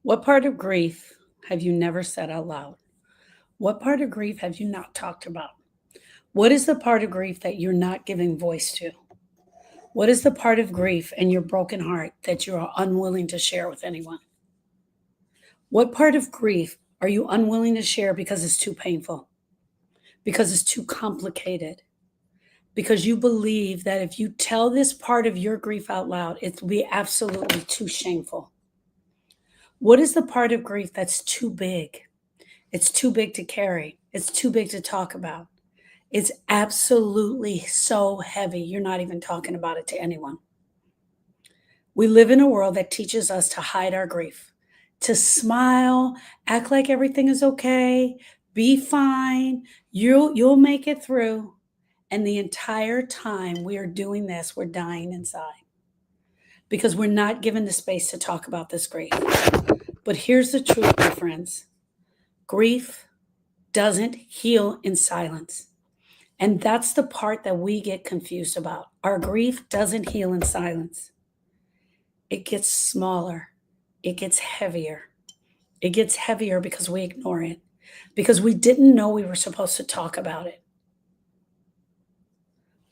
What part of grief have you never said out loud? What part of grief have you not talked about? What is the part of grief that you're not giving voice to? What is the part of grief and your broken heart that you are unwilling to share with anyone? What part of grief are you unwilling to share because it's too painful? Because it's too complicated? Because you believe that if you tell this part of your grief out loud, it will be absolutely too shameful? What is the part of grief that's too big? It's too big to carry. It's too big to talk about. It's absolutely so heavy, you're not even talking about it to anyone. We live in a world that teaches us to hide our grief, to smile, act like everything is okay, be fine, you'll make it through. And the entire time we are doing this, we're dying inside because we're not given the space to talk about this grief. But here's the truth, my friends. Grief doesn't heal in silence. And that's the part that we get confused about. Our grief doesn't heal in silence. It gets smaller. It gets heavier. It gets heavier because we ignore it, because we didn't know we were supposed to talk about it.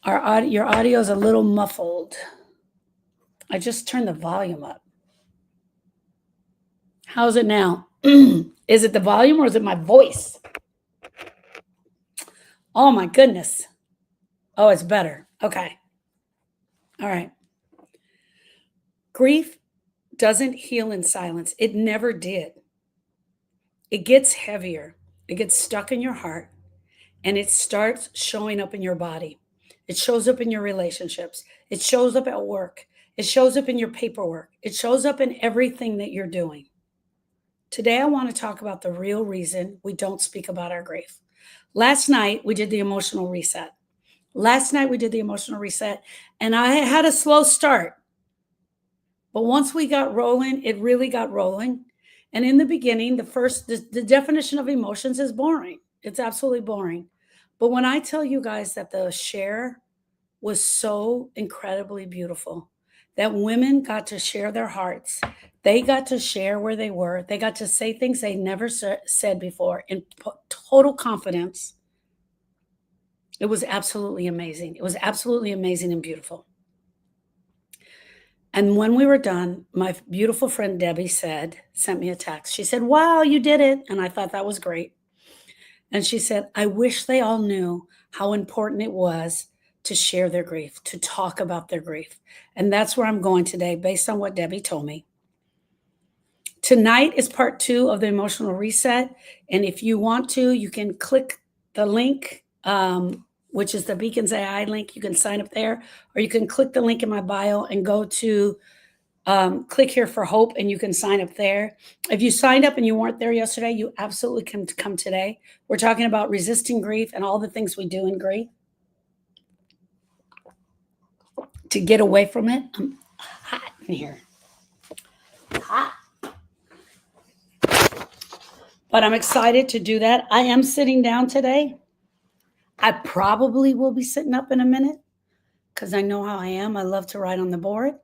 Your audio is a little muffled. I just turned the volume up. How's it now? Is it the volume or is it my voice? Oh my goodness. Oh, it's better. Okay. All right. Grief doesn't heal in silence. It never did. It gets heavier. It gets stuck in your heart and it starts showing up in your body. It shows up in your relationships. It shows up at work. It shows up in your paperwork. It shows up in everything that you're doing. Today, I want to talk about the real reason we don't speak about our grief. Last night, we did the emotional reset. And I had a slow start. But once we got rolling, it really got rolling. And in the beginning, the definition of emotions is boring. It's absolutely boring. But when I tell you guys that the share was so incredibly beautiful, that women got to share their hearts, they got to share where they were, they got to say things they never said before in total confidence. It was absolutely amazing. It was absolutely amazing and beautiful. And when we were done, my beautiful friend Debbie sent me a text. She said, "Wow, you did it." And I thought that was great. And she said, "I wish they all knew how important it was to share their grief, to talk about their grief." And that's where I'm going today, based on what Debbie told me. Tonight is part 2 of the emotional reset. And if you want to, you can click the link, which is the Beacons AI link. You can sign up there, or you can click the link in my bio and go to click here for hope, and you can sign up there. If you signed up and you weren't there yesterday, you absolutely can come today. We're talking about resisting grief and all the things we do in grief to get away from it. I'm hot in here. Hot. But I'm excited to do that. I am sitting down today. I probably will be sitting up in a minute because I know how I am. I love to write on the board,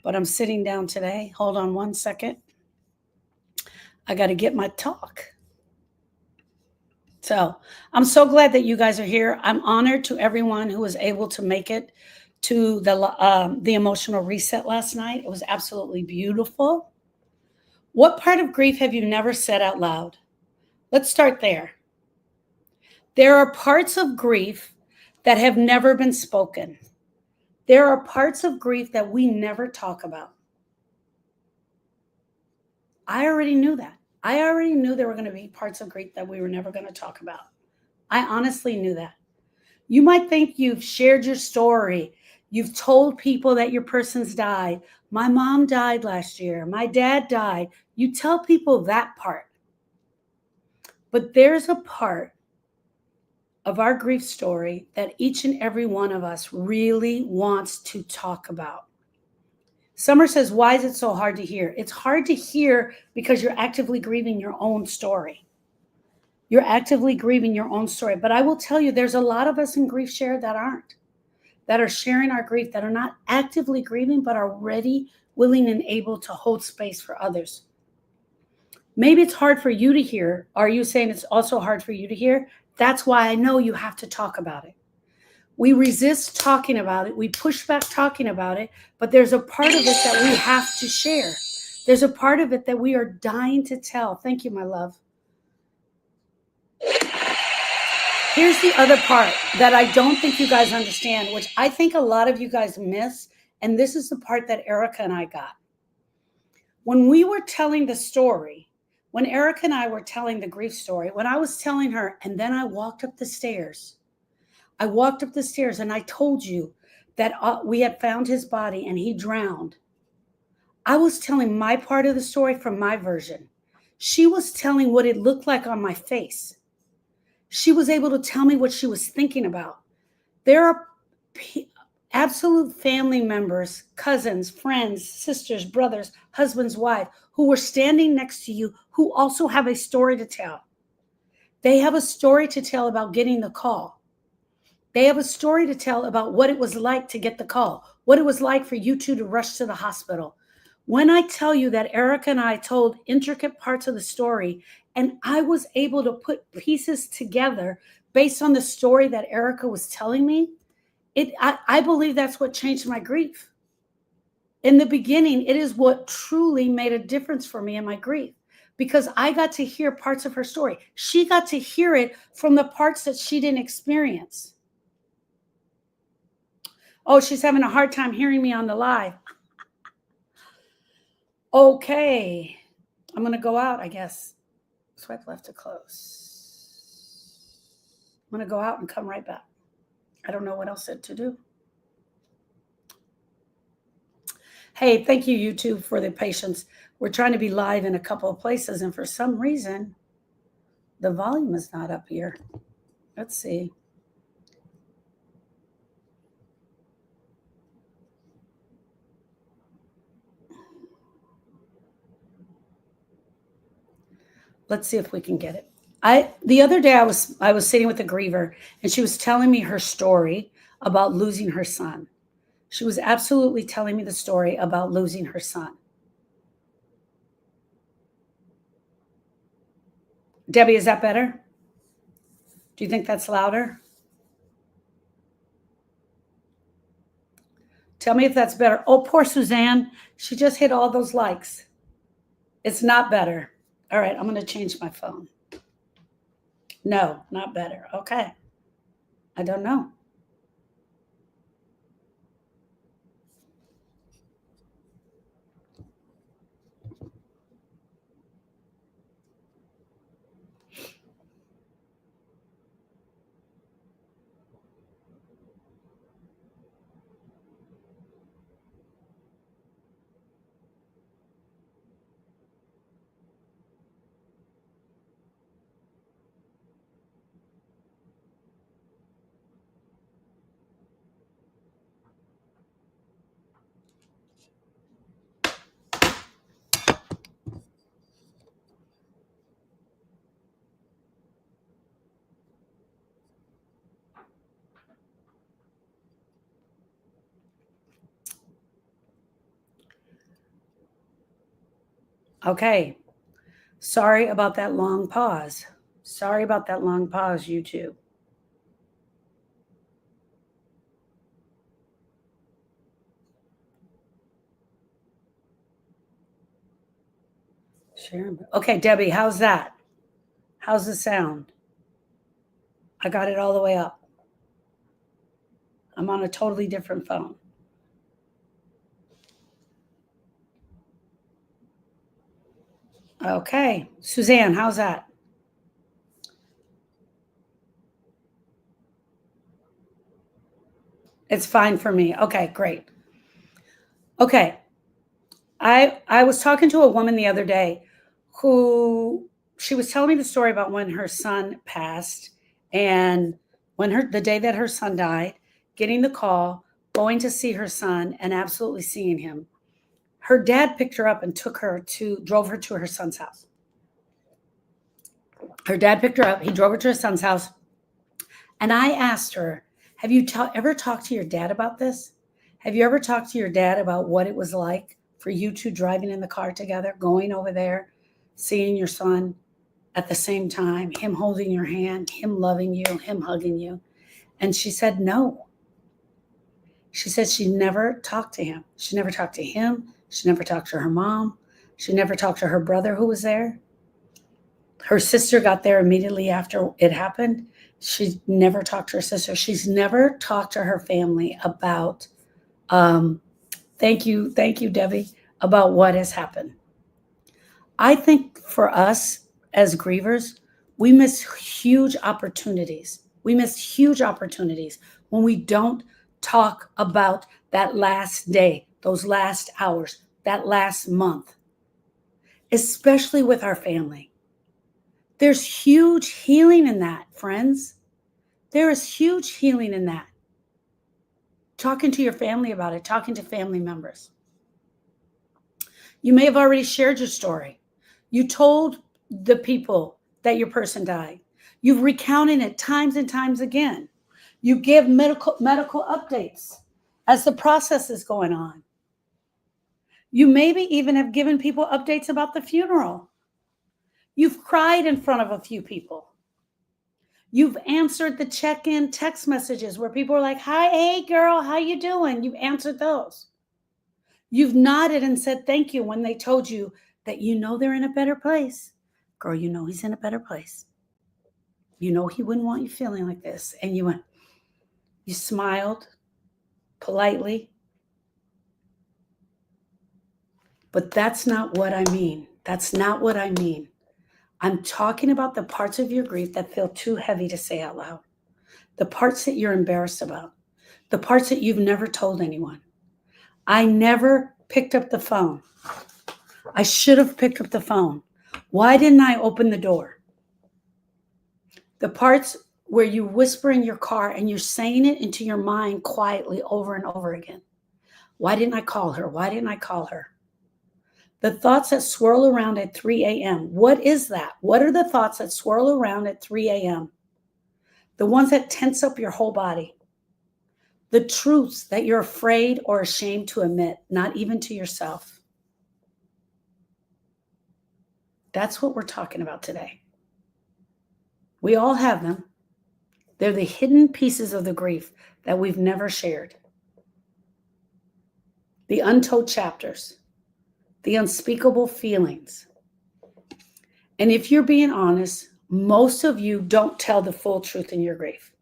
but I'm sitting down today. Hold on one second. I got to get my talk. So I'm so glad that you guys are here. I'm honored to everyone who was able to make it to the emotional reset last night. It was absolutely beautiful. What part of grief have you never said out loud? Let's start there. There are parts of grief that have never been spoken. There are parts of grief that we never talk about. I already knew that. I already knew there were going to be parts of grief that we were never going to talk about. I honestly knew that. You might think you've shared your story. You've told people that your person's died. My mom died last year. My dad died. You tell people that part. But there's a part of our grief story that each and every one of us really wants to talk about. Summer says, "Why is it so hard to hear?" It's hard to hear because you're actively grieving your own story. You're actively grieving your own story. But I will tell you, there's a lot of us in Grief Share that aren't, that are sharing our grief, that are not actively grieving, but are ready, willing, and able to hold space for others. Maybe it's hard for you to hear. Are you saying it's also hard for you to hear? That's why I know you have to talk about it. We resist talking about it. We push back talking about it, but there's a part of it that we have to share. There's a part of it that we are dying to tell. Thank you, my love. Here's the other part that I don't think you guys understand, which I think a lot of you guys miss. And this is the part that Erica and I got. When we were telling the story, when Erica and I were telling the grief story, when I was telling her, and then I walked up the stairs, and I told you that we had found his body and he drowned. I was telling my part of the story from my version. She was telling what it looked like on my face. She was able to tell me what she was thinking about. There are absolute family members, cousins, friends, sisters, brothers, husbands, wife, who were standing next to you who also have a story to tell. They have a story to tell about getting the call. They have a story to tell about what it was like to get the call, what it was like for you two to rush to the hospital. When I tell you that Erica and I told intricate parts of the story, and I was able to put pieces together based on the story that Erica was telling me, I believe that's what changed my grief. In the beginning, it is what truly made a difference for me in my grief, because I got to hear parts of her story. She got to hear it from the parts that she didn't experience. Oh, she's having a hard time hearing me on the live. Okay, I'm going to go out, I guess. Swipe left to close. I'm going to go out and come right back. I don't know what else to do. Hey, thank you, YouTube, for the patience. We're trying to be live in a couple of places, and for some reason, the volume is not up here. Let's see. Let's see if we can get it. The other day I was sitting with a griever, and she was telling me her story about losing her son. She was absolutely telling me the story about losing her son. Debbie, is that better? Do you think that's louder? Tell me if that's better. Oh, poor Suzanne. She just hit all those likes. It's not better. All right, I'm going to change my phone. No, not better. Okay. I don't know. Okay. Sorry about that long pause. Sorry about that long pause, YouTube. Okay, Debbie, how's that? How's the sound? I got it all the way up. I'm on a totally different phone. Okay. Suzanne, how's that? It's fine for me. Okay, great. Okay. I was talking to a woman the other day who she was telling me the story about when her son passed, and when the day that her son died, getting the call, going to see her son and absolutely seeing him. Her dad picked her up and drove her to her son's house. Her dad picked her up. He drove her to her son's house. And I asked her, have you ever talked to your dad about this? Have you ever talked to your dad about what it was like for you two driving in the car together, going over there seeing your son at the same time, him holding your hand, him loving you, him hugging you. And she said no. She said she never talked to him. She never talked to him. She never talked to her mom. She never talked to her brother who was there. Her sister got there immediately after it happened. She never talked to her sister. She's never talked to her family about, thank you, Debbie, about what has happened. I think for us as grievers, we miss huge opportunities. We miss huge opportunities when we don't talk about that last day, those last hours, that last month, especially with our family. There's huge healing in that, friends. There is huge healing in that. Talking to your family about it, talking to family members. You may have already shared your story. You told the people that your person died. You've recounted it times and times again. You give medical updates as the process is going on. You maybe even have given people updates about the funeral. You've cried in front of a few people. You've answered the check-in text messages where people are like, hi, hey girl, how you doing? You've answered those. You've nodded and said thank you when they told you that you know they're in a better place. Girl, you know he's in a better place. You know he wouldn't want you feeling like this. And you went, you smiled politely. But that's not what I mean. That's not what I mean. I'm talking about the parts of your grief that feel too heavy to say out loud. The parts that you're embarrassed about. The parts that you've never told anyone. I never picked up the phone. I should have picked up the phone. Why didn't I open the door? The parts where you whisper in your car and you're saying it into your mind quietly over and over again. Why didn't I call her? Why didn't I call her? The thoughts that swirl around at 3 a.m. What is that? What are the thoughts that swirl around at 3 a.m.? The ones that tense up your whole body. The truths that you're afraid or ashamed to admit, not even to yourself. That's what we're talking about today. We all have them. They're the hidden pieces of the grief that we've never shared. The untold chapters, the unspeakable feelings. And if you're being honest, most of you don't tell the full truth in your grief.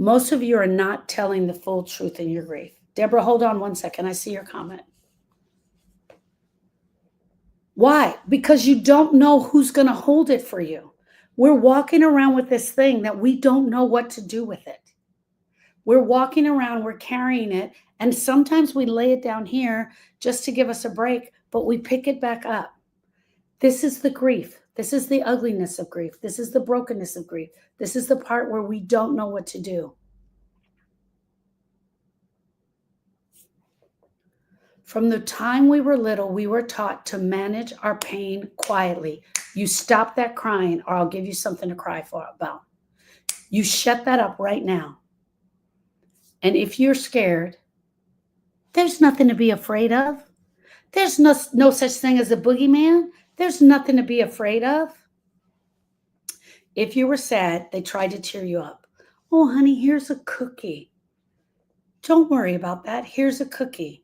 Most of you are not telling the full truth in your grief. Deborah, hold on one second. I see your comment. Why? Because you don't know who's going to hold it for you. We're walking around with this thing that we don't know what to do with it. We're walking around, we're carrying it, and sometimes we lay it down here just to give us a break, but we pick it back up. This is the grief. This is the ugliness of grief. This is the brokenness of grief. This is the part where we don't know what to do. From the time we were little, we were taught to manage our pain quietly. You stop that crying or I'll give you something to cry about. You shut that up right now. And if you're scared, there's nothing to be afraid of. There's no such thing as a boogeyman. There's nothing to be afraid of. If you were sad, they tried to cheer you up. Oh, honey, here's a cookie. Don't worry about that. Here's a cookie.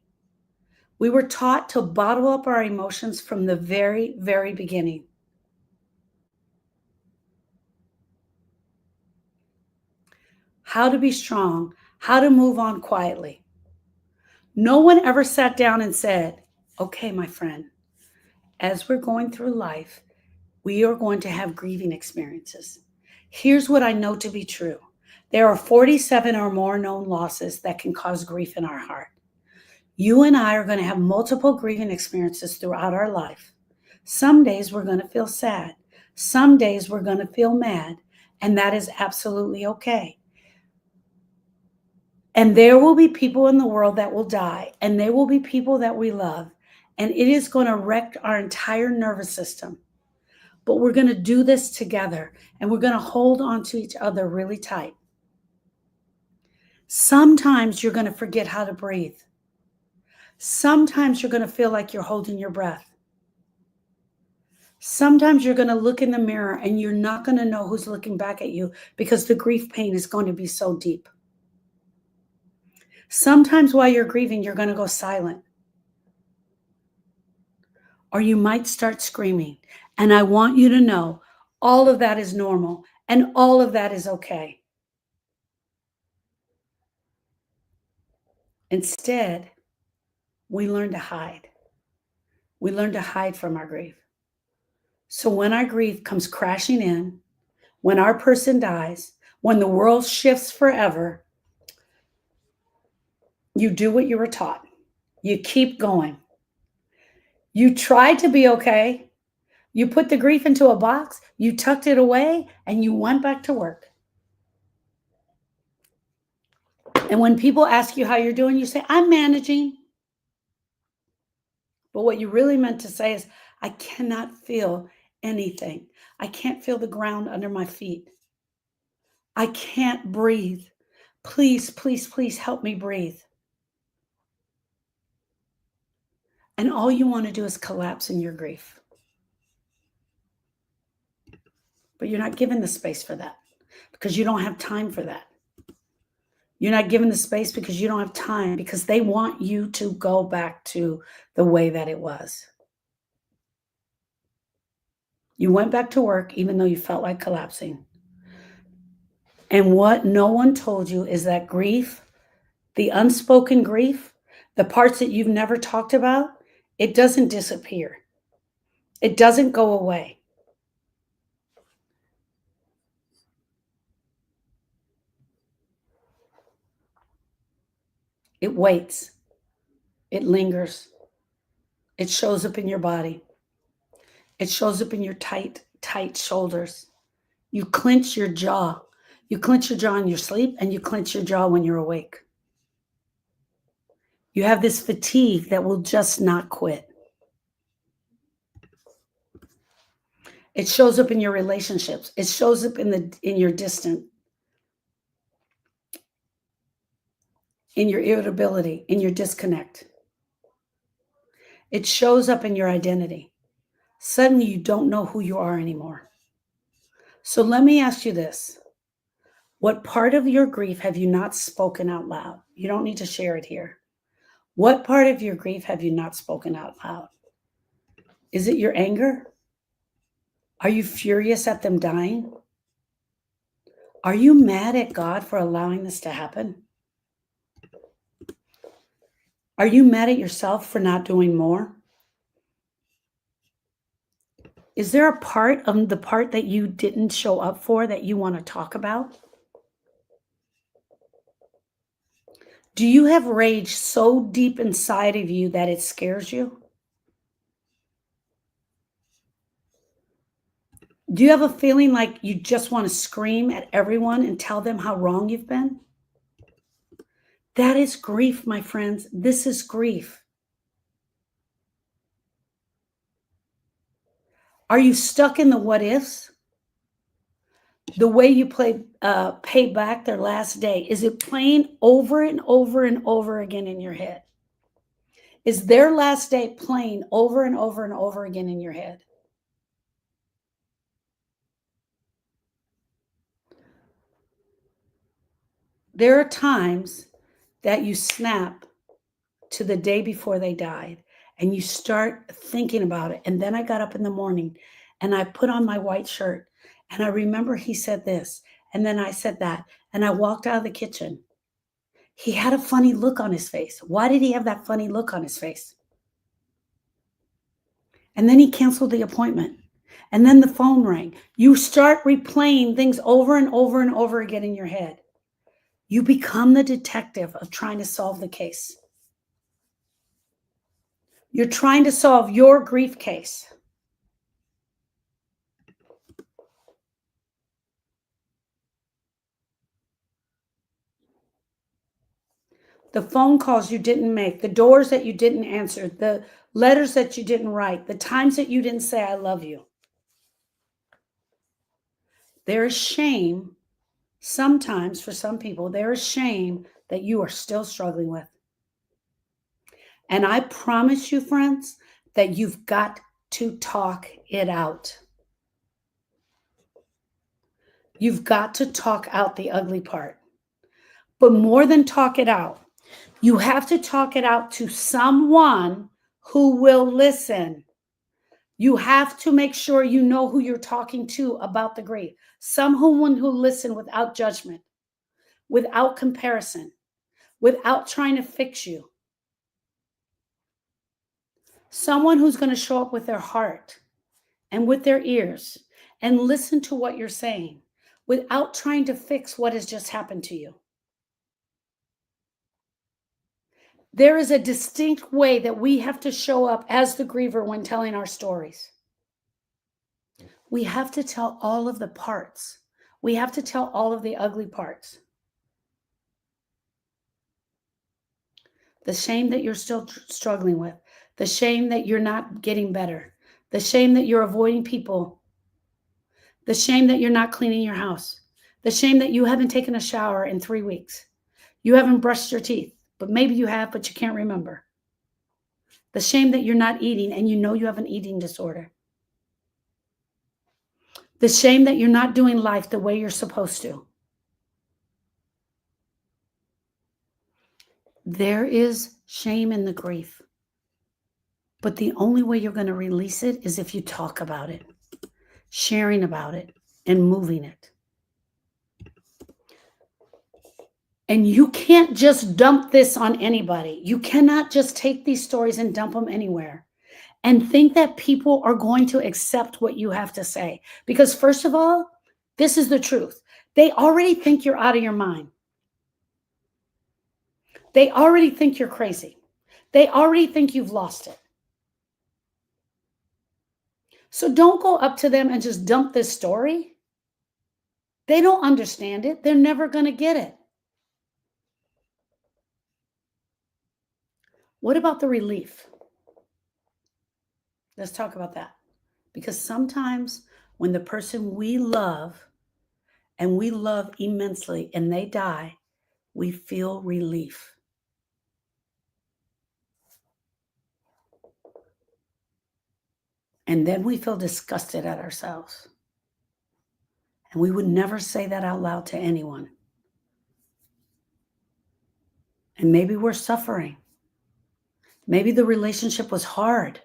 We were taught to bottle up our emotions from the very, very beginning. How to be strong, how to move on quietly. No one ever sat down and said, okay, my friend, as we're going through life, we are going to have grieving experiences. Here's what I know to be true. There are 47 or more known losses that can cause grief in our heart. You and I are going to have multiple grieving experiences throughout our life. Some days we're going to feel sad. Some days we're going to feel mad, and that is absolutely okay. And there will be people in the world that will die, and there will be people that we love, and it is going to wreck our entire nervous system. But we're going to do this together, and we're going to hold on to each other really tight. Sometimes you're going to forget how to breathe. Sometimes you're going to feel like you're holding your breath. Sometimes you're going to look in the mirror and you're not going to know who's looking back at you because the grief pain is going to be so deep. Sometimes while you're grieving, you're going to go silent. Or you might start screaming. And I want you to know all of that is normal and all of that is okay. Instead, we learn to hide. We learn to hide from our grief. So when our grief comes crashing in, when our person dies, when the world shifts forever, you do what you were taught. You keep going. You try to be okay. You put the grief into a box, you tucked it away, and you went back to work. And when people ask you how you're doing, you say, I'm managing. But what you really meant to say is, I cannot feel anything. I can't feel the ground under my feet. I can't breathe. Please, please, please help me breathe. And all you want to do is collapse in your grief. But you're not given the space for that because you don't have time for that. You're not given the space because you don't have time, because they want you to go back to the way that it was. You went back to work even though you felt like collapsing. And what no one told you is that grief, the unspoken grief, the parts that you've never talked about, it doesn't disappear. It doesn't go away. It waits. It lingers. It shows up in your body. It shows up in your tight, tight shoulders. You clench your jaw. You clench your jaw in your sleep, and you clench your jaw when you're awake. You have this fatigue that will just not quit. It shows up in your relationships. It shows up in your distant, in your irritability, in your disconnect. It shows up in your identity. Suddenly you don't know who you are anymore. So let me ask you this. What part of your grief have you not spoken out loud? You don't need to share it here. What part of your grief have you not spoken out loud? Is it your anger? Are you furious at them dying? Are you mad at God for allowing this to happen? Are you mad at yourself for not doing more? Is there a part of the part that you didn't show up for that you want to talk about? Do you have rage so deep inside of you that it scares you? Do you have a feeling like you just want to scream at everyone and tell them how wrong you've been? That is grief, my friends. This is grief. Are you stuck in the what ifs? The way you pay back their last day, is it playing over and over and over again in your head? Is their last day playing over and over and over again in your head? There are times that you snap to the day before they died and you start thinking about it. And then I got up in the morning and I put on my white shirt and I remember he said this and then I said that, and I walked out of the kitchen. He had a funny look on his face. Why did he have that funny look on his face? And then he canceled the appointment. And then the phone rang. You start replaying things over and over and over again in your head. You become the detective of trying to solve the case. You're trying to solve your grief case. The phone calls you didn't make, the doors that you didn't answer, the letters that you didn't write, the times that you didn't say, I love you. There is shame Sometimes, for some people, there is shame that you are still struggling with. And I promise you, friends, that you've got to talk it out. You've got to talk out the ugly part. But more than talk it out, you have to talk it out to someone who will listen. You have to make sure you know who you're talking to about the grief. Someone who listen without judgment, without comparison, without trying to fix you. Someone who's going to show up with their heart and with their ears and listen to what you're saying without trying to fix what has just happened to you. There is a distinct way that we have to show up as the griever when telling our stories. We have to tell all of the parts. We have to tell all of the ugly parts. The shame that you're still struggling with, the shame that you're not getting better, the shame that you're avoiding people, the shame that you're not cleaning your house, the shame that you haven't taken a shower in 3 weeks, you haven't brushed your teeth, but maybe you have, but you can't remember. The shame that you're not eating and you know you have an eating disorder. The shame that you're not doing life the way you're supposed to. There is shame in the grief. But the only way you're going to release it is if you talk about it, sharing about it, and moving it. And you can't just dump this on anybody. You cannot just take these stories and dump them anywhere and think that people are going to accept what you have to say. Because first of all, this is the truth. They already think you're out of your mind. They already think you're crazy. They already think you've lost it. So don't go up to them and just dump this story. They don't understand it. They're never going to get it. What about the relief? Let's talk about that. Because sometimes when the person we love and we love immensely and they die, we feel relief. And then we feel disgusted at ourselves. And we would never say that out loud to anyone. And maybe we're suffering. Maybe the relationship was hard.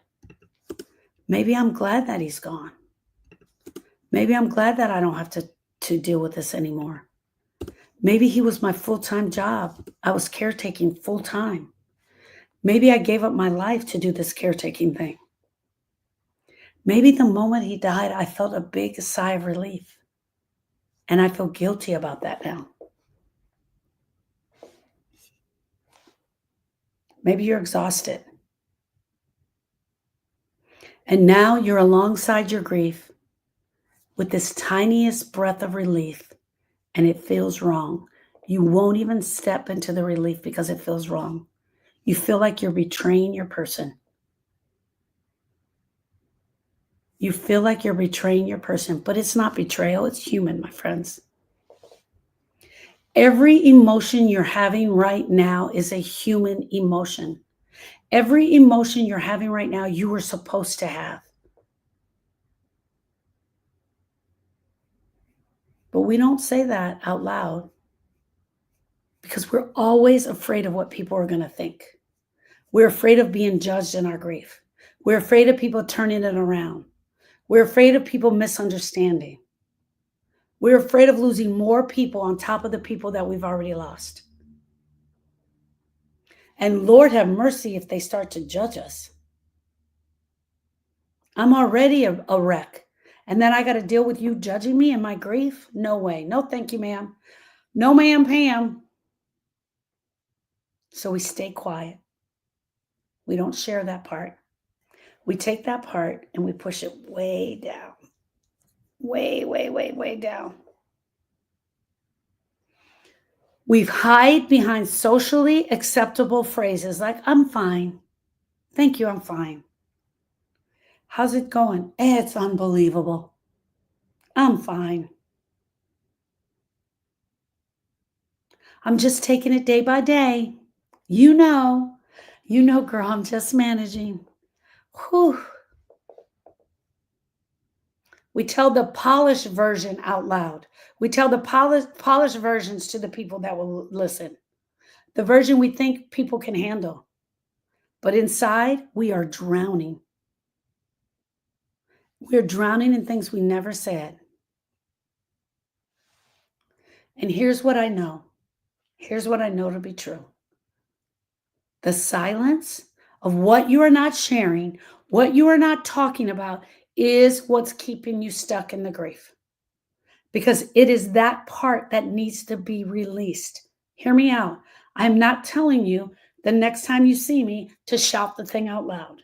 Maybe I'm glad that he's gone. Maybe I'm glad that I don't have to deal with this anymore. Maybe he was my full-time job. I was caretaking full-time. Maybe I gave up my life to do this caretaking thing. Maybe the moment he died, I felt a big sigh of relief. And I feel guilty about that now. Maybe you're exhausted. And now you're alongside your grief with this tiniest breath of relief, and it feels wrong. You won't even step into the relief because it feels wrong. You feel like you're betraying your person. You feel like you're betraying your person, but it's not betrayal. It's human, my friends. Every emotion you're having right now is a human emotion. Every emotion you're having right now, you were supposed to have. But we don't say that out loud because we're always afraid of what people are going to think. We're afraid of being judged in our grief. We're afraid of people turning it around. We're afraid of people misunderstanding. We're afraid of losing more people on top of the people that we've already lost. And Lord have mercy if they start to judge us. I'm already a wreck. And then I got to deal with you judging me in my grief? No way. No, thank you, ma'am. No, ma'am, Pam. So we stay quiet. We don't share that part. We take that part and we push it way down. Way, way, way, way down. We hide behind socially acceptable phrases like, I'm fine. Thank you, I'm fine. How's it going? It's unbelievable. I'm fine. I'm just taking it day by day. You know, girl, I'm just managing. Whew. We tell the polished version out loud. We tell the polished versions to the people that will listen. The version we think people can handle. But inside, we are drowning. We're drowning in things we never said. And here's what I know. Here's what I know to be true. The silence of what you are not sharing, what you are not talking about, is what's keeping you stuck in the grief. Because it is that part that needs to be released. Hear me out. I'm not telling you the next time you see me to shout the thing out loud.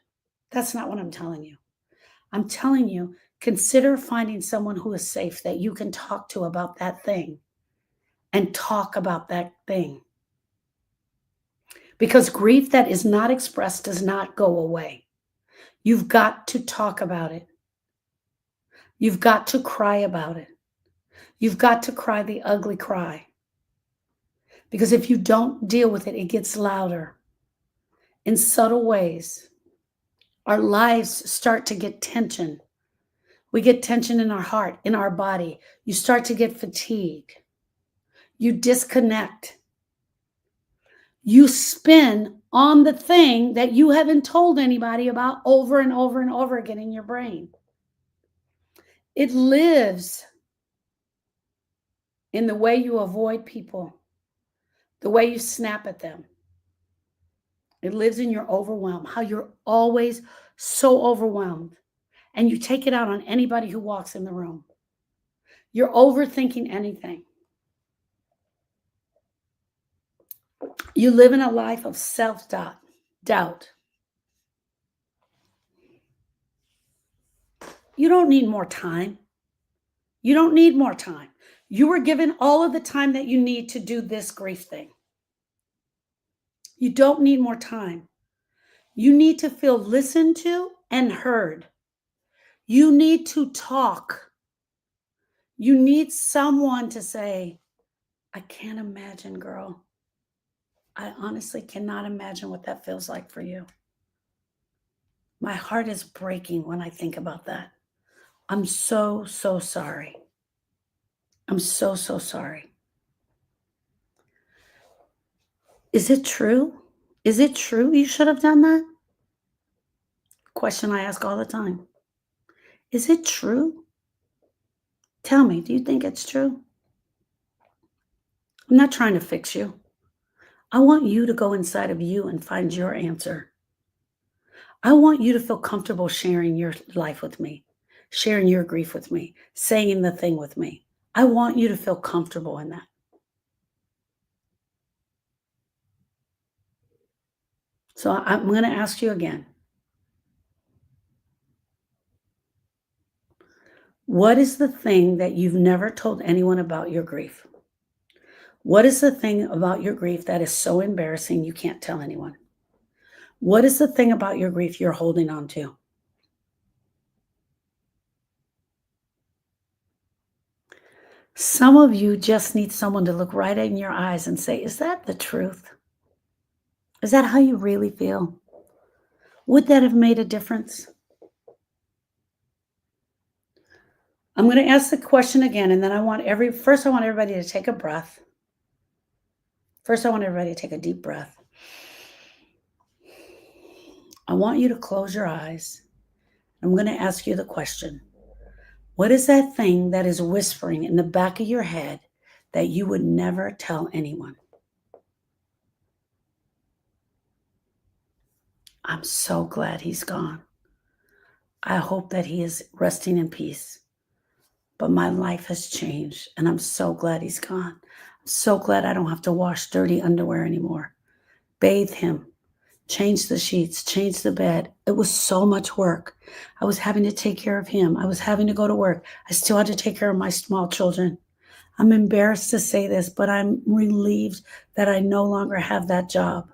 That's not what I'm telling you. I'm telling you, consider finding someone who is safe that you can talk to about that thing and talk about that thing. Because grief that is not expressed does not go away. You've got to talk about it. You've got to cry about it. You've got to cry the ugly cry. Because if you don't deal with it, it gets louder in subtle ways. Our lives start to get tension. We get tension in our heart, in our body. You start to get fatigue. You disconnect. You spin on the thing that you haven't told anybody about over and over and over again in your brain. It lives in the way you avoid people, the way you snap at them. It lives in your overwhelm, how you're always so overwhelmed, and you take it out on anybody who walks in the room. You're overthinking anything. You live in a life of self-doubt. You don't need more time. You don't need more time. You were given all of the time that you need to do this grief thing. You don't need more time. You need to feel listened to and heard. You need to talk. You need someone to say, I can't imagine, girl. I honestly cannot imagine what that feels like for you. My heart is breaking when I think about that. I'm so, so sorry. I'm so, so sorry. Is it true? Is it true you should have done that? Question I ask all the time. Is it true? Tell me, do you think it's true? I'm not trying to fix you. I want you to go inside of you and find your answer. I want you to feel comfortable sharing your life with me, sharing your grief with me, saying the thing with me. I want you to feel comfortable in that. So I'm going to ask you again. What is the thing that you've never told anyone about your grief? What is the thing about your grief that is so embarrassing you can't tell anyone? What is the thing about your grief you're holding on to? Some of you just need someone to look right in your eyes and say, is that the truth? Is that how you really feel? Would that have made a difference? I'm going to ask the question again, and then I want everybody to take a breath. First, I want everybody to take a deep breath. I want you to close your eyes. I'm going to ask you the question. What is that thing that is whispering in the back of your head that you would never tell anyone? I'm so glad he's gone. I hope that he is resting in peace. But my life has changed, and I'm so glad he's gone. I'm so glad I don't have to wash dirty underwear anymore. Bathe him, change the sheets, change the bed. It was so much work. I was having to take care of him. I was having to go to work. I still had to take care of my small children. I'm embarrassed to say this, but I'm relieved that I no longer have that job.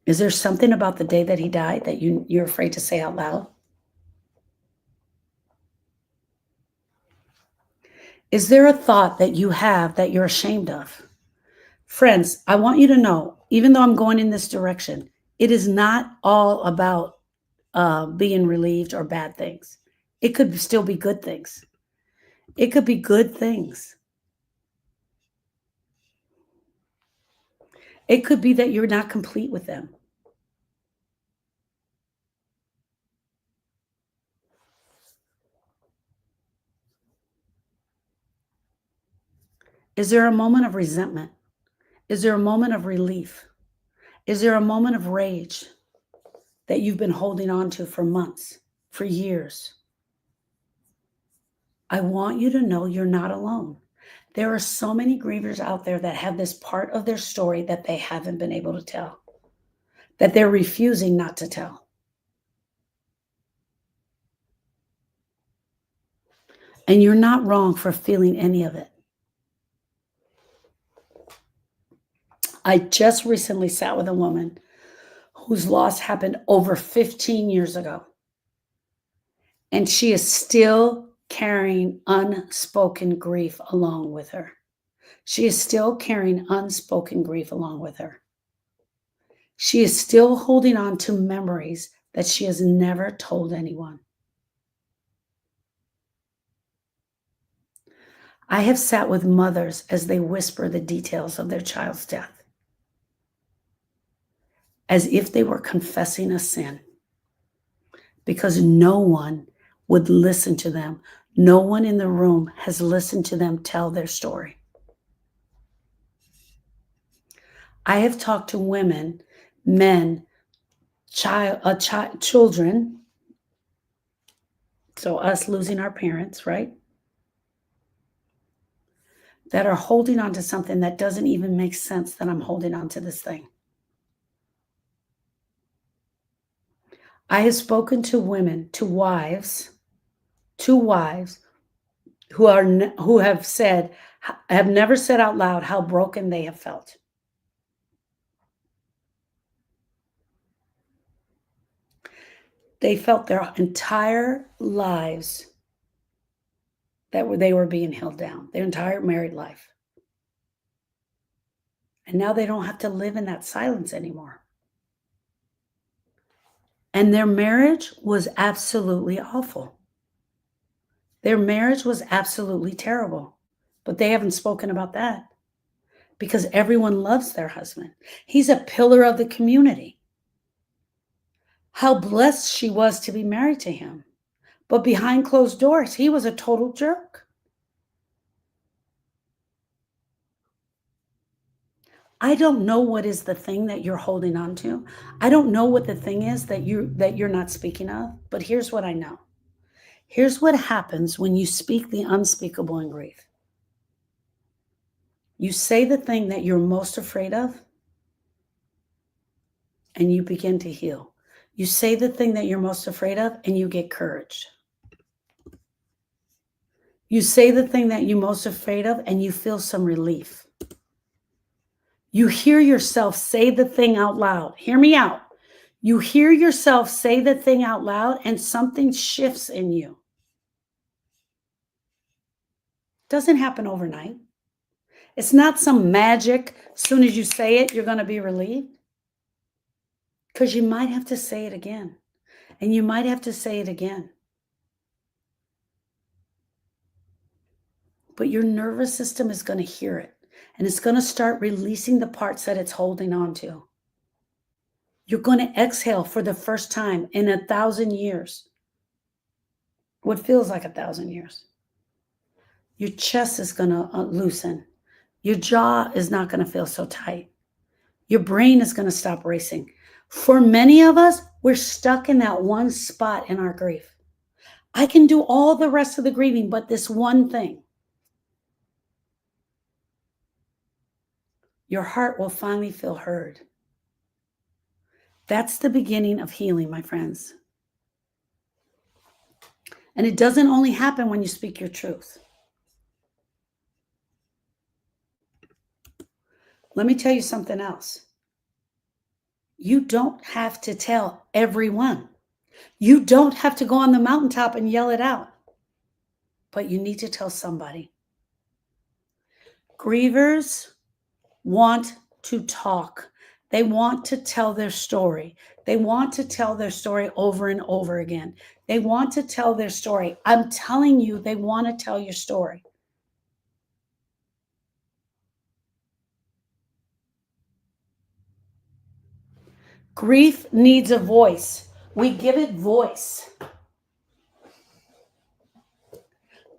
Is there something about the day that he died that you're afraid to say out loud? Is there a thought that you have that you're ashamed of? Friends, I want you to know, even though I'm going in this direction, it is not all about being relieved or bad things. It could still be good things. It could be good things. It could be that you're not complete with them. Is there a moment of resentment? Is there a moment of relief? Is there a moment of rage that you've been holding on to for months, for years? I want you to know you're not alone. There are so many grievers out there that have this part of their story that they haven't been able to tell, that they're refusing not to tell. And you're not wrong for feeling any of it. I just recently sat with a woman whose loss happened over 15 years ago. And she is still carrying unspoken grief along with her. She is still carrying unspoken grief along with her. She is still holding on to memories that she has never told anyone. I have sat with mothers as they whisper the details of their child's death, as if they were confessing a sin, because no one would listen to them. No one in the room has listened to them tell their story. I have talked to women, men, children, so us losing our parents, right? That are holding on to something that doesn't even make sense that I'm holding on to this thing. I have spoken to women, to wives who have never said out loud how broken they have felt. They felt their entire lives they were being held down, their entire married life. And now they don't have to live in that silence anymore. And their marriage was absolutely awful. Their marriage was absolutely terrible. But they haven't spoken about that because everyone loves their husband. He's a pillar of the community. How blessed she was to be married to him. But behind closed doors, he was a total jerk. I don't know what is the thing that you're holding on to. I don't know what the thing is that you're not speaking of, but here's what I know. Here's what happens when you speak the unspeakable in grief. You say the thing that you're most afraid of, and you begin to heal. You say the thing that you're most afraid of, and you get courage. You say the thing that you're most afraid of, and you feel some relief. You hear yourself say the thing out loud. Hear me out. You hear yourself say the thing out loud, and something shifts in you. Doesn't happen overnight. It's not some magic. As soon as you say it, you're going to be relieved. Because you might have to say it again. And you might have to say it again. But your nervous system is going to hear it. And it's going to start releasing the parts that it's holding on to. You're going to exhale for the first time in 1,000 years. What feels like 1,000 years. Your chest is going to loosen. Your jaw is not going to feel so tight. Your brain is going to stop racing. For many of us, we're stuck in that one spot in our grief. I can do all the rest of the grieving, but this one thing. Your heart will finally feel heard. That's the beginning of healing, my friends. And it doesn't only happen when you speak your truth. Let me tell you something else. You don't have to tell everyone. You don't have to go on the mountaintop and yell it out. But you need to tell somebody. Grievers want to talk. They want to tell their story. They want to tell their story over and over again. They want to tell their story. I'm telling you, they want to tell your story. Grief needs a voice. We give it voice.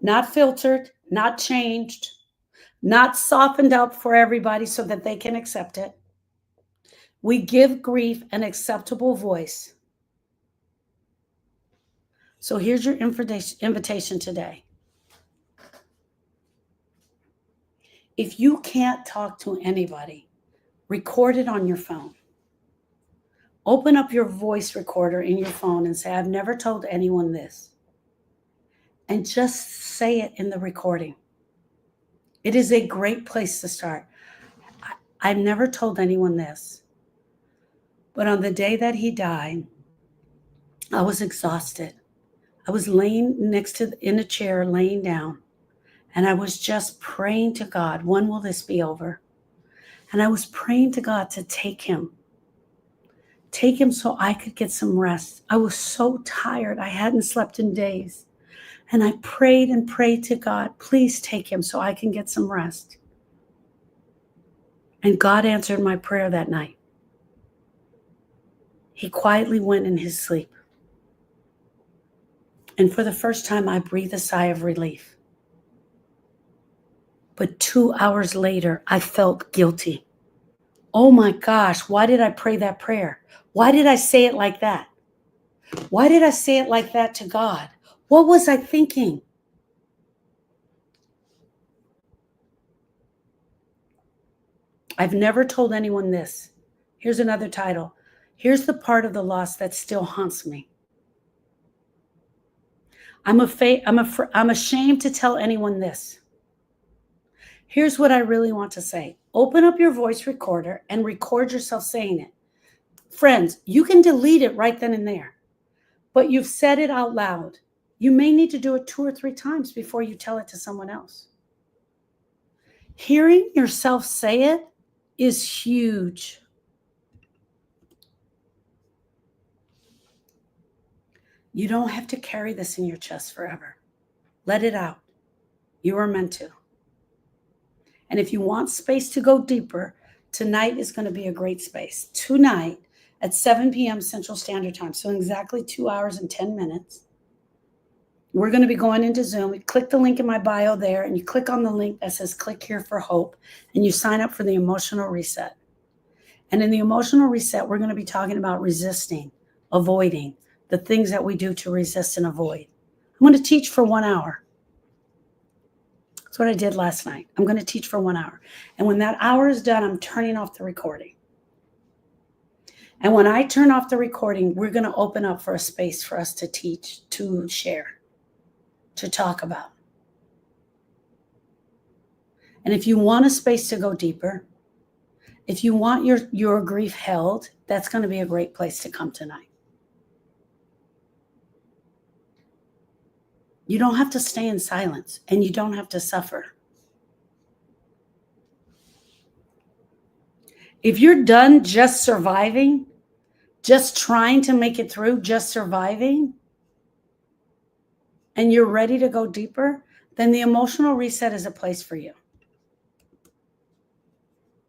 Not filtered, not changed, not softened up for everybody so that they can accept it. We give grief an acceptable voice. So here's your invitation today. If you can't talk to anybody, record it on your phone. Open up your voice recorder in your phone and say, I've never told anyone this. And just say it in the recording. It is a great place to start. I've never told anyone this, but on the day that he died, I was exhausted. I was laying in a chair, laying down, and I was just praying to God, when will this be over? And I was praying to God to take him so I could get some rest. I was so tired. I hadn't slept in days. And I prayed and prayed to God, please take him so I can get some rest. And God answered my prayer that night. He quietly went in his sleep. And for the first time, I breathed a sigh of relief. But 2 hours later, I felt guilty. Oh my gosh, why did I pray that prayer? Why did I say it like that? Why did I say it like that to God? What was I thinking? I've never told anyone this. Here's another title. Here's the part of the loss that still haunts me. I'm ashamed to tell anyone this. Here's what I really want to say. Open up your voice recorder and record yourself saying it. Friends, you can delete it right then and there, but you've said it out loud. You may need to do it 2 or 3 times before you tell it to someone else. Hearing yourself say it is huge. You don't have to carry this in your chest forever. Let it out. You are meant to. And if you want space to go deeper, tonight is going to be a great space. Tonight at 7 p.m. Central Standard Time, so in exactly 2 hours and 10 minutes, we're going to be going into Zoom. You click the link in my bio there, and you click on the link that says click here for hope, and you sign up for the emotional reset. And in the emotional reset, we're going to be talking about resisting, avoiding, the things that we do to resist and avoid. I'm going to teach for 1 hour. That's what I did last night. I'm going to teach for 1 hour. And when that hour is done, I'm turning off the recording. And when I turn off the recording, we're going to open up for a space for us to teach, to share, to talk about. And if you want a space to go deeper, if you want your grief held, that's going to be a great place to come tonight. You don't have to stay in silence, and you don't have to suffer. If you're done just surviving, just trying to make it through, just surviving, and you're ready to go deeper, then the emotional reset is a place for you.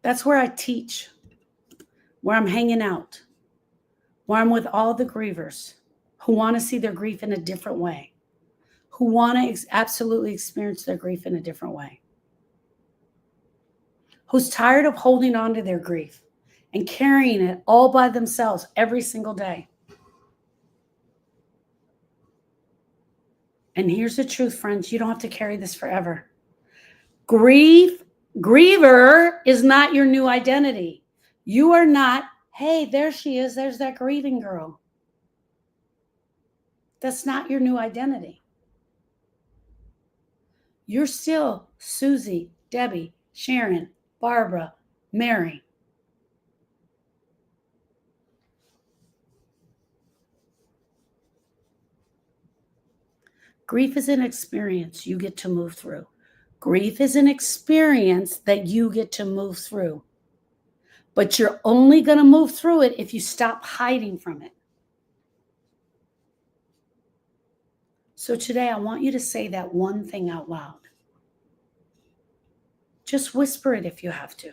That's where I teach, where I'm hanging out, where I'm with all the grievers who want to see their grief in a different way, who want to absolutely experience their grief in a different way, who's tired of holding on to their grief and carrying it all by themselves every single day. And here's the truth, friends. You don't have to carry this forever. Griever is not your new identity. You are not, hey, there she is. There's that grieving girl. That's not your new identity. You're still Susie, Debbie, Sharon, Barbara, Mary. Grief is an experience you get to move through. Grief is an experience that you get to move through, but you're only going to move through it if you stop hiding from it. So today, I want you to say that one thing out loud. Just whisper it if you have to.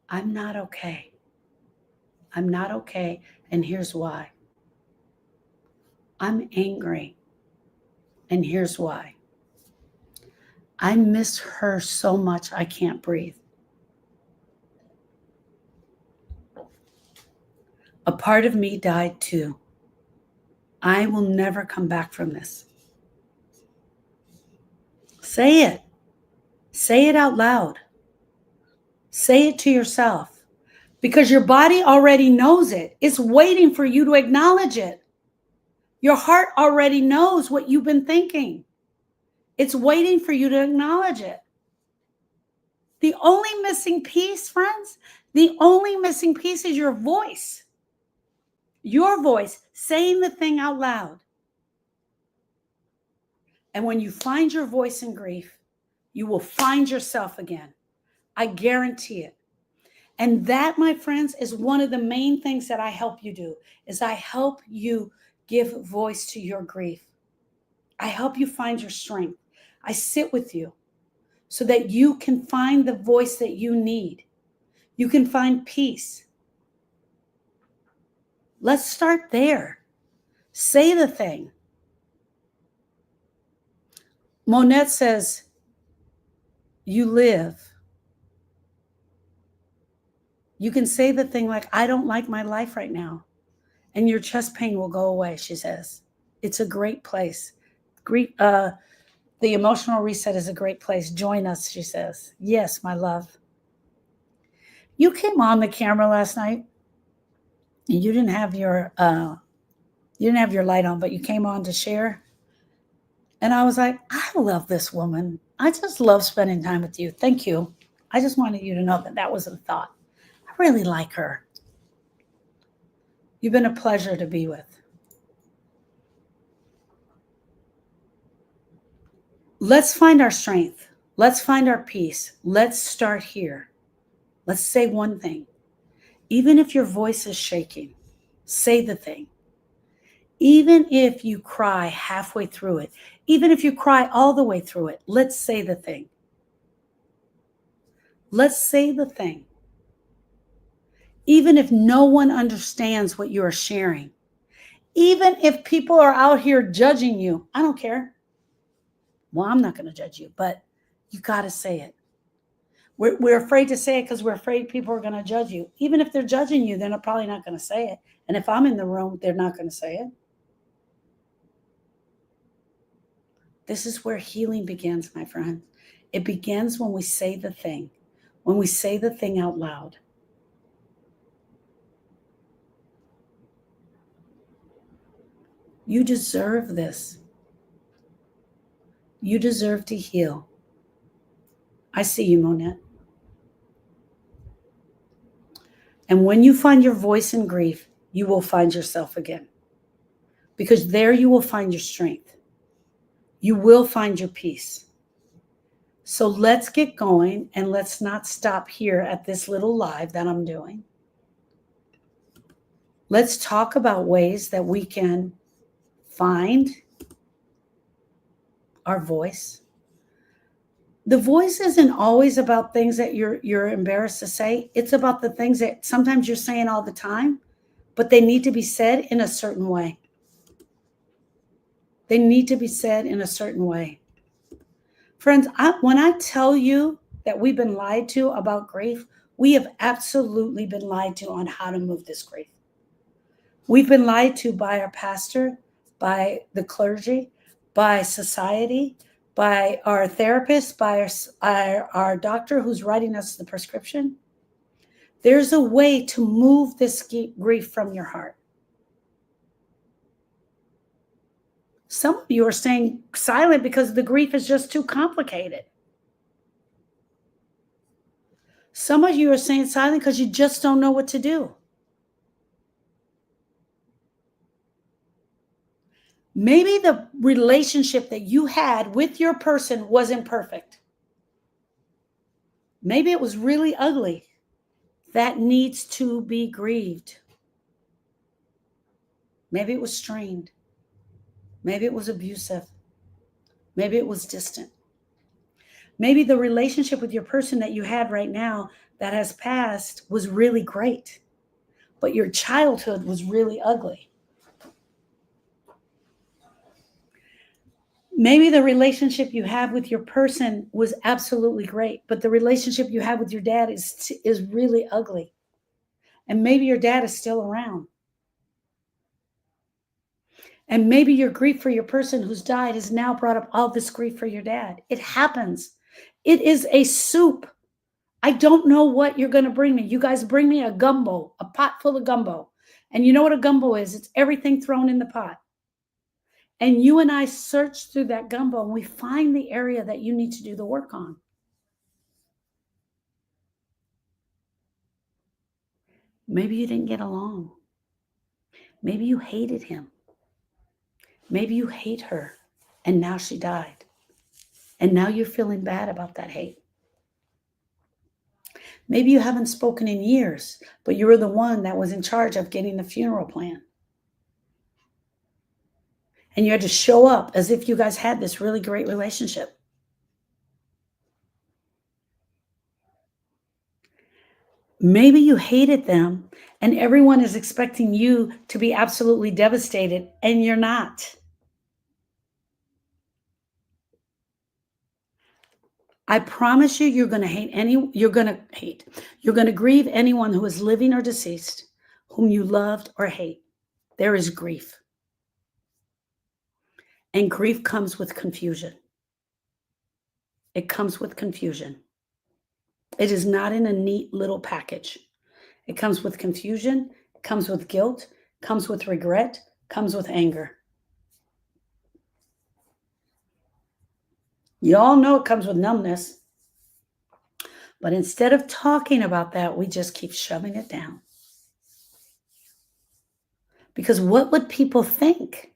I'm not okay. I'm not okay, and here's why. I'm angry, and here's why. I miss her so much I can't breathe. A part of me died too. I will never come back from this. Say it. Say it out loud. Say it to yourself, because your body already knows it. It's waiting for you to acknowledge it. Your heart already knows what you've been thinking. It's waiting for you to acknowledge it. The only missing piece, friends, the only missing piece is your voice. Your voice saying the thing out loud. And when you find your voice in grief, you will find yourself again. I guarantee it. And that, my friends, is one of the main things that I help you do, is I help you give voice to your grief. I help you find your strength. I sit with you so that you can find the voice that you need. You can find peace. Let's start there. Say the thing. Monette says, you live. You can say the thing like, I don't like my life right now. And your chest pain will go away, she says. It's a great place. The emotional reset is a great place. Join us, she says. Yes, my love. You came on the camera last night and you didn't have your light on, but you came on to share. And I was like, I love this woman. I just love spending time with you. Thank you. I just wanted you to know that that was a thought. I really like her. You've been a pleasure to be with. Let's find our strength. Let's find our peace. Let's start here. Let's say one thing. Even if your voice is shaking, say the thing. Even if you cry halfway through it, even if you cry all the way through it, let's say the thing. Let's say the thing. Even if no one understands what you are sharing, even if people are out here judging you, I don't care. Well, I'm not going to judge you, but you got to say it. We're afraid to say it because we're afraid people are going to judge you. Even if they're judging you, they're probably not going to say it. And if I'm in the room, they're not going to say it. This is where healing begins, my friend. It begins when we say the thing, when we say the thing out loud. You deserve this. You deserve to heal. I see you, Monette. And when you find your voice in grief, you will find yourself again. Because there you will find your strength. You will find your peace. So let's get going, and let's not stop here at this little live that I'm doing. Let's talk about ways that we can find our voice. The voice isn't always about things that you're embarrassed to say. It's about the things that sometimes you're saying all the time, but they need to be said in a certain way. They need to be said in a certain way. Friends, when I tell you that we've been lied to about grief, we have absolutely been lied to on how to move this grief. We've been lied to by our pastor, by the clergy, by society, by our therapist, by our doctor who's writing us the prescription. There's a way to move this grief from your heart. Some of you are staying silent because the grief is just too complicated. Some of you are staying silent because you just don't know what to do. Maybe the relationship that you had with your person wasn't perfect. Maybe it was really ugly. That needs to be grieved. Maybe it was strained. Maybe it was abusive. Maybe it was distant. Maybe the relationship with your person that you had right now that has passed was really great, but your childhood was really ugly. Maybe the relationship you have with your person was absolutely great, but the relationship you have with your dad is really ugly. And maybe your dad is still around. And maybe your grief for your person who's died has now brought up all this grief for your dad. It happens. It is a soup. I don't know what you're going to bring me. You guys bring me a gumbo, a pot full of gumbo. And you know what a gumbo is? It's everything thrown in the pot. And you and I search through that gumbo and we find the area that you need to do the work on. Maybe you didn't get along. Maybe you hated him. Maybe you hate her and now she died. And now you're feeling bad about that hate. Maybe you haven't spoken in years, but you were the one that was in charge of getting the funeral plan. And you had to show up as if you guys had this really great relationship. Maybe you hated them and everyone is expecting you to be absolutely devastated and you're not. I promise you, you're going to grieve anyone who is living or deceased, whom you loved or hate. There is grief. And grief comes with confusion. It comes with confusion. It is not in a neat little package. It comes with confusion, it comes with guilt, comes with regret, comes with anger. You all know it comes with numbness. But instead of talking about that, we just keep shoving it down. Because what would people think?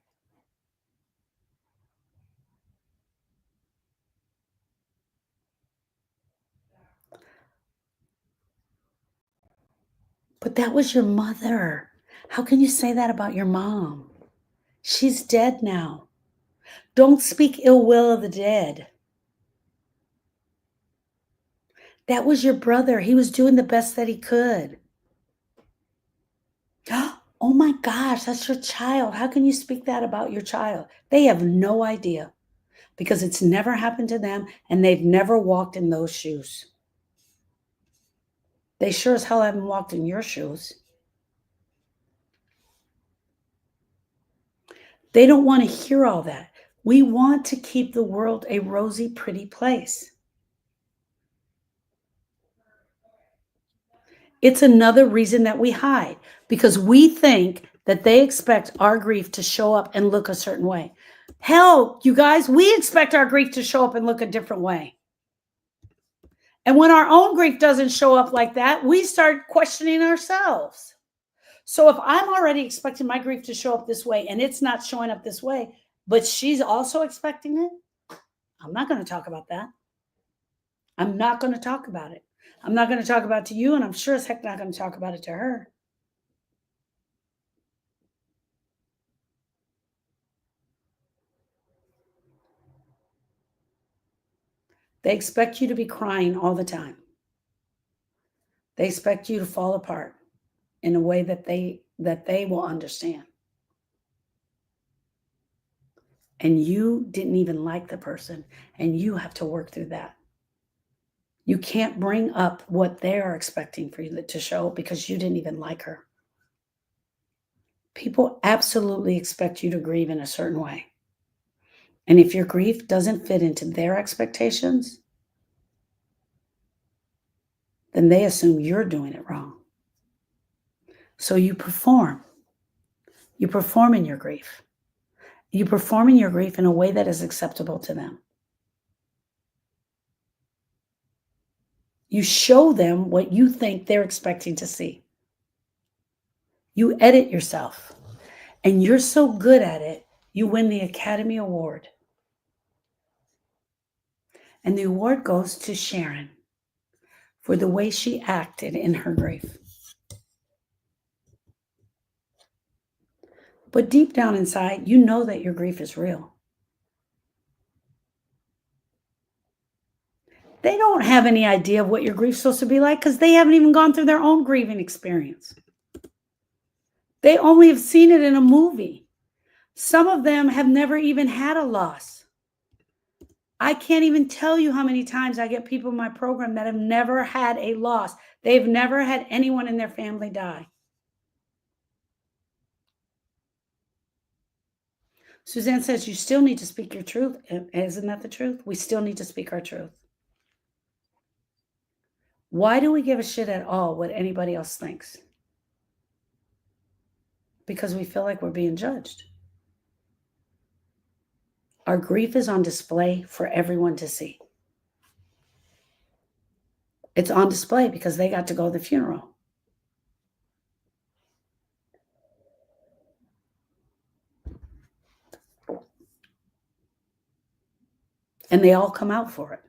But that was your mother. How can you say that about your mom? She's dead now. Don't speak ill will of the dead. That was your brother. He was doing the best that he could. Oh my gosh, that's your child. How can you speak that about your child? They have no idea because it's never happened to them and they've never walked in those shoes. They sure as hell haven't walked in your shoes. They don't want to hear all that. We want to keep the world a rosy, pretty place. It's another reason that we hide because we think that they expect our grief to show up and look a certain way. Hell, you guys, we expect our grief to show up and look a different way. And when our own grief doesn't show up like that, we start questioning ourselves. So if I'm already expecting my grief to show up this way and it's not showing up this way, but she's also expecting it, I'm not going to talk about that. I'm not going to talk about it. I'm not going to talk about it to you, and I'm sure as heck not going to talk about it to her. They expect you to be crying all the time. They expect you to fall apart in a way that they will understand. And you didn't even like the person, and you have to work through that. You can't bring up what they are expecting for you to show because you didn't even like her. People absolutely expect you to grieve in a certain way. And if your grief doesn't fit into their expectations, then they assume you're doing it wrong. So you perform. You perform in your grief. You perform in your grief in a way that is acceptable to them. You show them what you think they're expecting to see. You edit yourself. And you're so good at it, You win the Academy Award. And the award goes to Sharon for the way she acted in her grief. But deep down inside, you know that your grief is real. They don't have any idea of what your grief's supposed to be like because they haven't even gone through their own grieving experience. They only have seen it in a movie. Some of them have never even had a loss. I can't even tell you how many times I get people in my program that have never had a loss. They've never had anyone in their family die. Suzanne says, you still need to speak your truth. Isn't that the truth? We still need to speak our truth. Why do we give a shit at all what anybody else thinks? Because we feel like we're being judged. Our grief is on display for everyone to see. It's on display because they got to go to the funeral. And they all come out for it.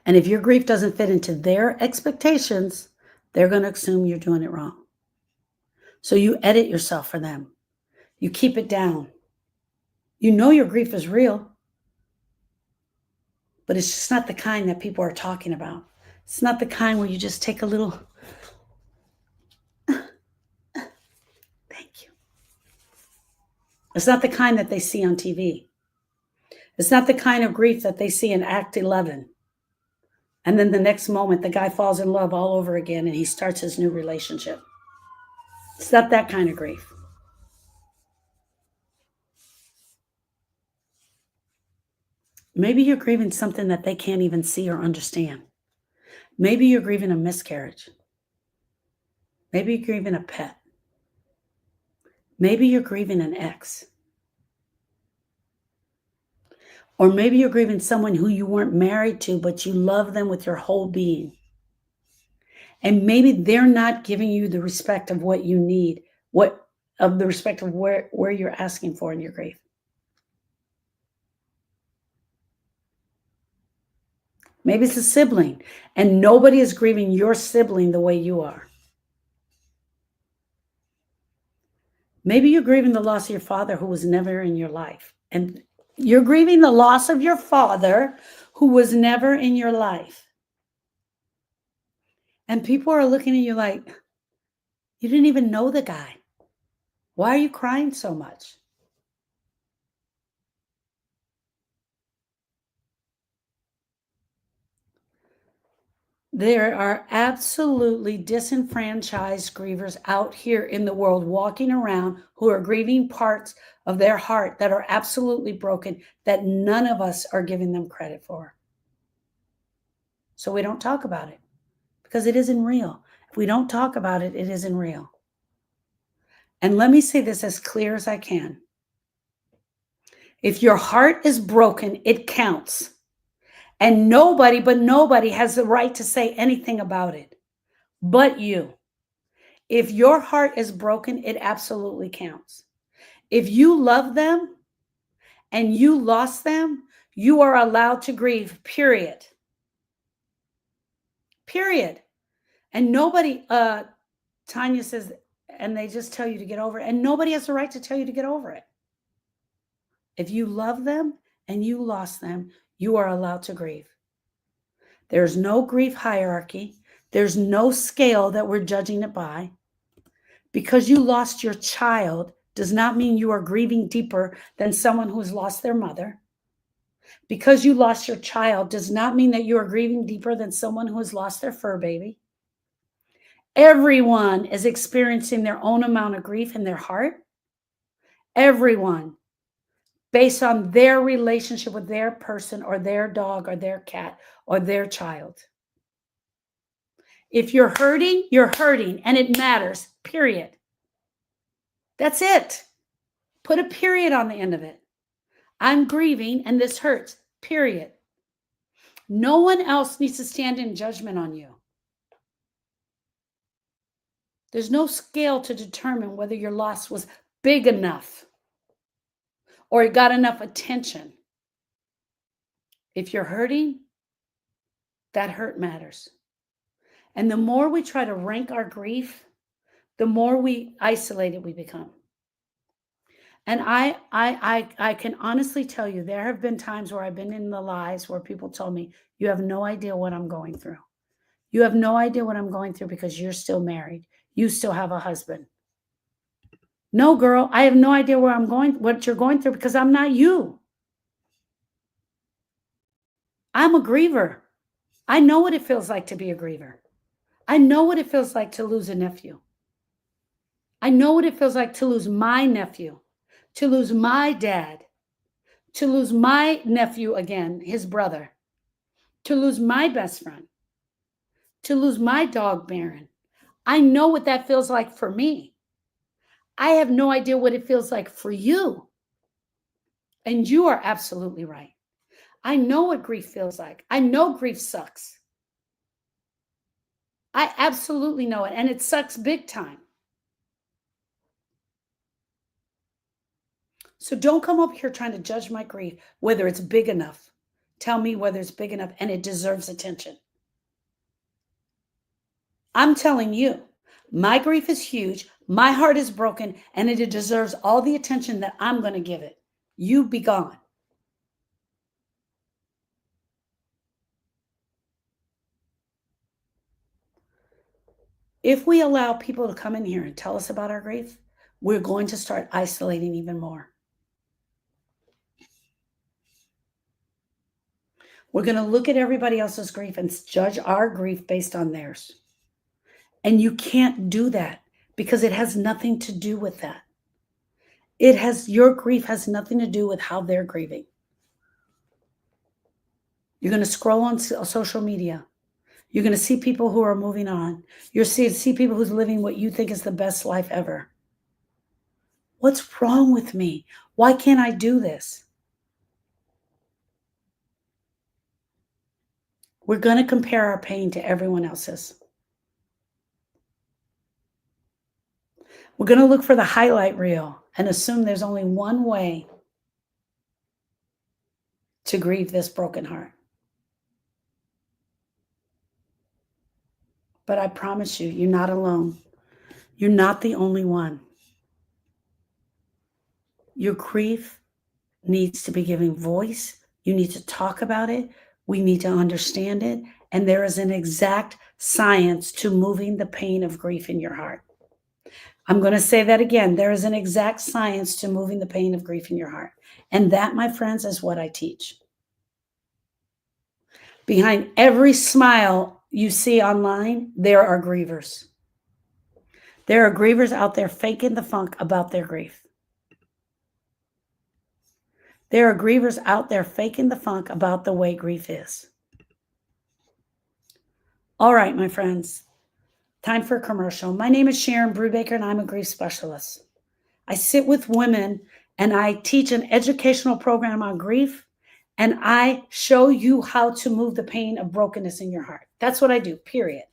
And if your grief doesn't fit into their expectations, they're going to assume you're doing it wrong. So you edit yourself for them. You keep it down. You know your grief is real, but it's just not the kind that people are talking about. It's not the kind where you just take a little, thank you. It's not the kind that they see on TV. It's not the kind of grief that they see in Act 11. And then the next moment, the guy falls in love all over again and he starts his new relationship. It's not that kind of grief. Maybe you're grieving something that they can't even see or understand. Maybe you're grieving a miscarriage. Maybe you're grieving a pet. Maybe you're grieving an ex. Or maybe you're grieving someone who you weren't married to, but you love them with your whole being. And maybe they're not giving you the respect of what you need, the respect of where you're asking for in your grief. Maybe it's a sibling, and nobody is grieving your sibling the way you are. Maybe you're grieving the loss of your father who was never in your life. And you're grieving the loss of your father who was never in your life. And people are looking at you like, you didn't even know the guy. Why are you crying so much? There are absolutely disenfranchised grievers out here in the world walking around who are grieving parts of their heart that are absolutely broken that none of us are giving them credit for. So we don't talk about it because it isn't real. If we don't talk about it, it isn't real. And let me say this as clear as I can. If your heart is broken, it counts. And nobody has the right to say anything about it but you. If your heart is broken, it absolutely counts. If you love them and you lost them, you are allowed to grieve, period. Period. And nobody, Tanya says, and they just tell you to get over it. And nobody has the right to tell you to get over it. If you love them and you lost them, you are allowed to grieve. There's no grief hierarchy. There's no scale that we're judging it by. Because you lost your child does not mean you are grieving deeper than someone who has lost their mother. Because you lost your child does not mean that you are grieving deeper than someone who has lost their fur baby. Everyone is experiencing their own amount of grief in their heart. Everyone, based on their relationship with their person or their dog or their cat or their child. If you're hurting, and it matters, period. That's it. Put a period on the end of it. I'm grieving and this hurts, period. No one else needs to stand in judgment on you. There's no scale to determine whether your loss was big enough or it got enough attention. If you're hurting, that hurt matters. And the more we try to rank our grief, the more we isolated we become. And I can honestly tell you, there have been times where I've been in the lies where people told me, you have no idea what I'm going through. You have no idea what I'm going through because you're still married. You still have a husband. No, girl, I have no idea what you're going through because I'm not you. I'm a griever. I know what it feels like to be a griever. I know what it feels like to lose a nephew. I know what it feels like to lose my nephew, to lose my dad, to lose my nephew again, his brother, to lose my best friend, to lose my dog, Baron. I know what that feels like for me. I have no idea what it feels like for you. And you are absolutely right. I know what grief feels like. I know grief sucks. I absolutely know it. And it sucks big time. So don't come up here trying to judge my grief, whether it's big enough. Tell me whether it's big enough and it deserves attention. I'm telling you, my grief is huge. My heart is broken and it deserves all the attention that I'm going to give it. You be gone. If we allow people to come in here and tell us about our grief, we're going to start isolating even more. We're going to look at everybody else's grief and judge our grief based on theirs. And you can't do that because it has nothing to do with that. Your grief has nothing to do with how they're grieving. You're going to scroll on social media. You're going to see people who are moving on. You're going to see people who's living what you think is the best life ever. What's wrong with me? Why can't I do this? We're going to compare our pain to everyone else's. We're going to look for the highlight reel and assume there's only one way to grieve this broken heart. But I promise you, you're not alone. You're not the only one. Your grief needs to be given voice. You need to talk about it. We need to understand it. And there is an exact science to moving the pain of grief in your heart. I'm going to say that again. There is an exact science to moving the pain of grief in your heart. And that, my friends, is what I teach. Behind every smile you see online, there are grievers. There are grievers out there faking the funk about their grief. There are grievers out there faking the funk about the way grief is. All right, my friends, time for a commercial. My name is Sharon Brubaker, and I'm a grief specialist. I sit with women, and I teach an educational program on grief, and I show you how to move the pain of brokenness in your heart. That's what I do, period.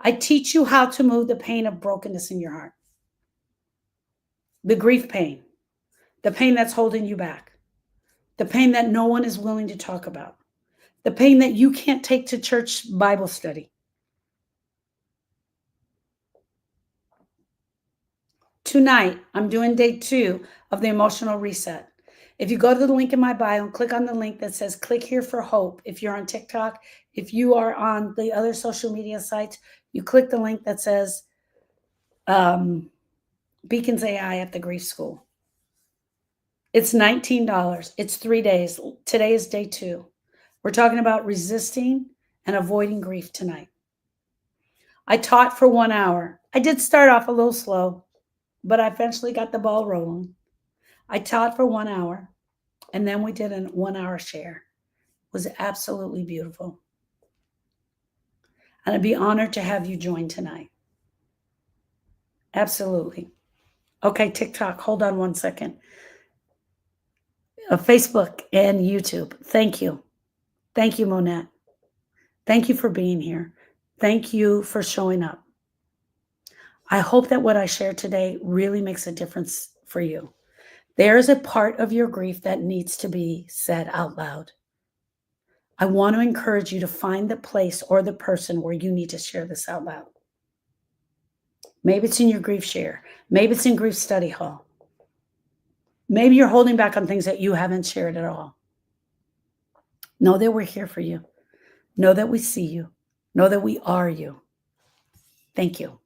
I teach you how to move the pain of brokenness in your heart. The grief pain, the pain that's holding you back, the pain that no one is willing to talk about, the pain that you can't take to church Bible study. Tonight, I'm doing day 2 of the emotional reset. If you go to the link in my bio and click on the link that says click here for hope, if you're on TikTok, if you are on the other social media sites, you click the link that says Beacons AI at the Grief School. It's $19. It's 3 days. Today is day 2. We're talking about resisting and avoiding grief tonight. I taught for 1 hour. I did start off a little slow, but I eventually got the ball rolling. I taught for 1 hour, and then we did a 1 hour share. It was absolutely beautiful. And I'd be honored to have you join tonight. Absolutely. Okay, TikTok, hold on 1 second. Facebook and YouTube. Thank you. Thank you, Monette. Thank you for being here. Thank you for showing up. I hope that what I shared today really makes a difference for you. There is a part of your grief that needs to be said out loud. I want to encourage you to find the place or the person where you need to share this out loud. Maybe it's in your grief share. Maybe it's in grief study hall. Maybe you're holding back on things that you haven't shared at all. Know that we're here for you. Know that we see you. Know that we are you. Thank you.